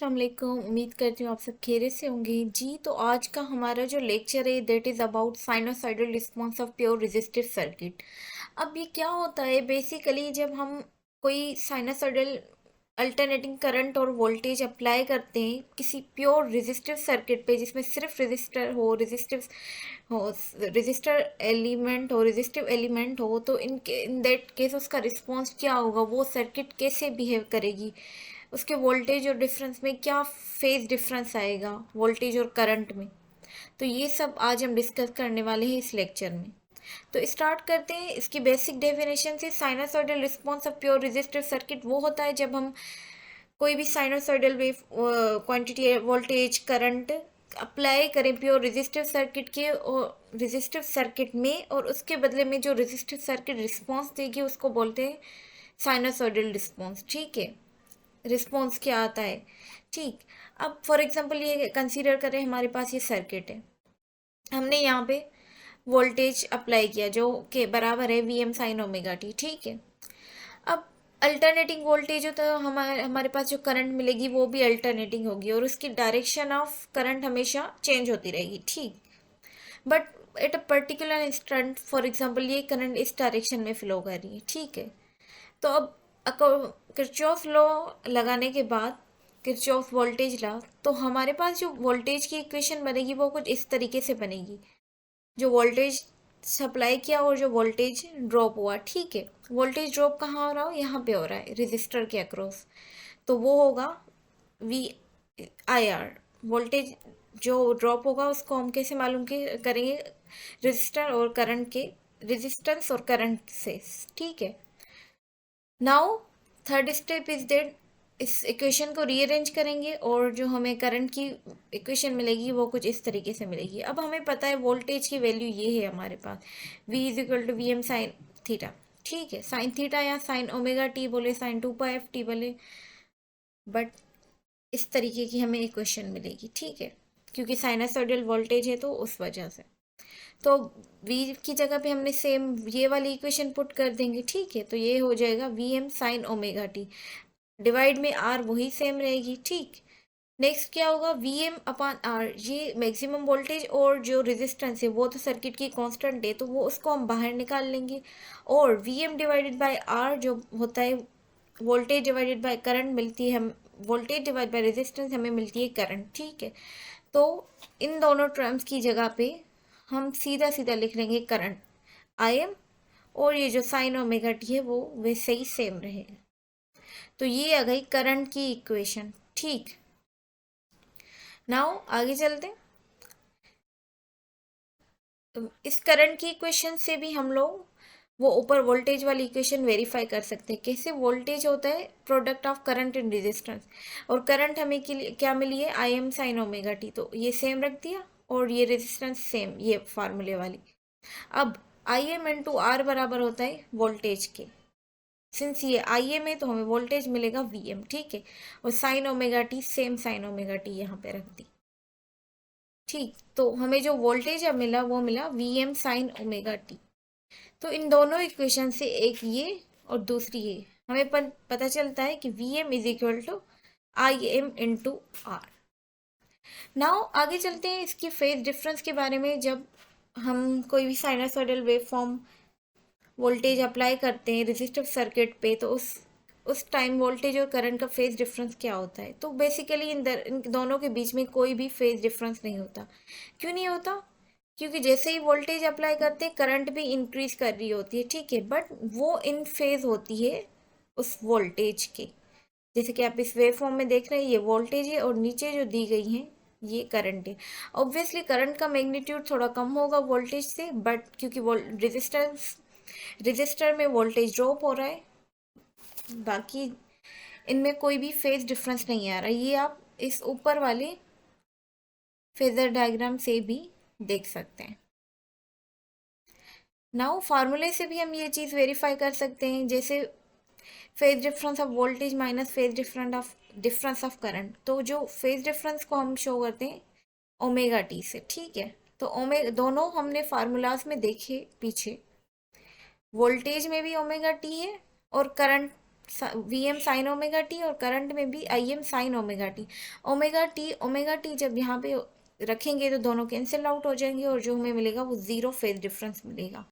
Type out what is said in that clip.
अस्सलाम वालेकुम। उम्मीद करती हूँ आप सब खैरियत से होंगे जी। तो आज का हमारा जो लेक्चर है that is about sinusoidal response of pure resistive circuit. अब ये क्या होता है बेसिकली, जब हम कोई साइनोसॉइडल अल्टरनेटिंग करंट और वोल्टेज अप्लाई करते हैं किसी प्योर रेजिस्टिव सर्किट पे जिसमें सिर्फ रेजिस्टर एलिमेंट हो, रेजिस्टिव एलिमेंट हो, तो इन दैट केस उसका रिस्पॉन्स क्या होगा, वो सर्किट कैसे बिहेव करेगी, उसके वोल्टेज और डिफरेंस में क्या फेज डिफरेंस आएगा वोल्टेज और करंट में। तो ये सब आज हम डिस्कस करने वाले हैं इस लेक्चर में। तो स्टार्ट करते हैं। इसकी बेसिक डेफिनेशन से sinusoidal response of pure resistive circuit वो होता है जब हम कोई भी sinusoidal wave quantity voltage current apply करें प्योर रेजिस्टिव सर्किट के और रेजिस्टिव सर्किट में, और उसके बदले में जो रेजिस्टिव सर्किट रिस्पॉन्स देगी उसको बोलते हैं साइनोसॉइडल रिस्पॉन्स। ठीक है, रिस्पॉन्स क्या आता है। ठीक, अब फॉर एग्जांपल ये कंसीडर करें हमारे पास ये सर्किट है, हमने यहाँ पे वोल्टेज अप्लाई किया जो के बराबर है V M sine omega T. ठीक है, अब अल्टरनेटिंग वोल्टेज हो तो हमारे पास जो करंट मिलेगी वो भी अल्टरनेटिंग होगी और उसकी डायरेक्शन ऑफ करंट हमेशा चेंज होती रहेगी। ठीक, but at a particular instant for example ये करंट इस डायरेक्शन में फ्लो कर रही है। ठीक है, तो अब किरचॉफ लॉ लगाने के बाद, किरचॉफ वोल्टेज लॉ, तो हमारे पास जो वोल्टेज की इक्वेशन बनेगी वो कुछ इस तरीके से बनेगी। जो वोल्टेज सप्लाई किया और जो वोल्टेज ड्रॉप हुआ, ठीक है, वोल्टेज ड्रॉप कहाँ हो रहा हो, यहाँ पे हो रहा है रेजिस्टर के अक्रॉस, तो वो होगा वी आई आर। वोल्टेज जो ड्रॉप होगा उसको हम कैसे मालूम करेंगे, रेजिस्टर और करंट के, रेजिस्टेंस और करंट से। ठीक है, now third step is that इस इक्वेशन को रीअरेंज करेंगे और जो हमें करंट की इक्वेशन मिलेगी वो कुछ इस तरीके से मिलेगी। अब हमें पता है वोल्टेज की वैल्यू ये है हमारे पास, v is equal to V M sine theta. ठीक है, साइन थीटा या साइन ओमेगा टी बोले, sine two pi F T बोले, बट इस तरीके की हमें इक्वेशन मिलेगी। ठीक है, क्योंकि साइनसॉइडल वोल्टेज है तो उस वजह से, तो v की जगह पे हमने सेम ये वाली इक्वेशन पुट कर देंगे। ठीक है, तो ये हो जाएगा V M sine omega T, divide में आर वही सेम रहेगी। ठीक, नेक्स्ट क्या होगा, वी एम अपान आर, ये मैक्सिमम वोल्टेज और जो रेजिस्टेंस है वो तो सर्किट की कांस्टेंट है तो वो उसको हम बाहर निकाल लेंगे, और V M divided by R जो होता है वोल्टेज डिवाइडेड बाय करंट मिलती है, हम वोल्टेज डिवाइड बाय रेजिस्टेंस हमें मिलती है करंट। ठीक है, तो इन दोनों टर्म्स की जगह पे हम सीधा सीधा लिख लेंगे करंट आई एम, और ये जो साइन ओमेगा टी है वो वैसे ही सेम रहेगा। तो ये आ गई करंट की इक्वेशन। ठीक, नाउ आगे चलते हैं। तो इस करंट की इक्वेशन से भी हम लोग वो ऊपर वोल्टेज वाली इक्वेशन वेरीफाई कर सकते हैं। कैसे, वोल्टेज होता है product of current and resistance, और करंट हमें के लिए क्या मिली है, आई एम साइन ओमेगा टी, तो ये सेम रख दिया और ये रेजिस्टेंस सेम, ये फार्मूले वाली। अब आई एम इंटू आर बराबर होता है वोल्टेज के, सिंस ये आई एम है तो हमें वोल्टेज मिलेगा वी एम। ठीक है, और sign omega T same sign omega T यहाँ पे रख दी। ठीक, तो हमें जो वोल्टेज अब मिला वो मिला V M sine omega T. तो इन दोनों इक्वेशन से एक ये और दूसरी ये हमें पता चलता है कि V M is equal to I M into R. Now आगे चलते हैं इसकी फेज डिफरेंस के बारे में। जब हम कोई भी sinusoidal wave form voltage apply करते हैं रेजिस्टिव सर्किट पे, तो उस टाइम वोल्टेज और करंट का फेज डिफरेंस क्या होता है। तो बेसिकली इन दोनों के बीच में कोई भी फेज डिफरेंस नहीं होता। क्यों नहीं होता, क्योंकि जैसे ही वोल्टेज अप्लाई करते हैं करंट भी इंक्रीज कर रही होती है। ठीक है, बट वो इन फेज होती है उस वोल्टेज के, जैसे कि आप इस वेव फॉर्म में देख रहे हैं ये वोल्टेज है और नीचे जो दी गई है ये करंट है। ऑब्वियसली करंट का मैग्नीट्यूड थोड़ा कम होगा वोल्टेज से, बट क्योंकि रजिस्टर में वोल्टेज ड्रॉप हो रहा है, बाकी इनमें कोई भी फेज डिफरेंस नहीं आ रहा। ये आप इस ऊपर वाले फेजर डायग्राम से भी देख सकते हैं। नाउ फार्मूले से भी हम ये चीज़ वेरीफाई कर सकते हैं, जैसे phase difference of voltage minus phase difference of current. तो जो फेज डिफरेंस को हम शो करते हैं ओमेगा टी से। ठीक है, तो दोनों हमने फार्मूलाज में देखे पीछे, वोल्टेज में भी ओमेगा टी है और current V M sine omega T, और करंट में भी I M sine omega T. Omega T जब यहाँ पे रखेंगे तो दोनों कैंसिल आउट हो जाएंगे और जो हमें मिलेगा वो ज़ीरो फेज डिफरेंस मिलेगा।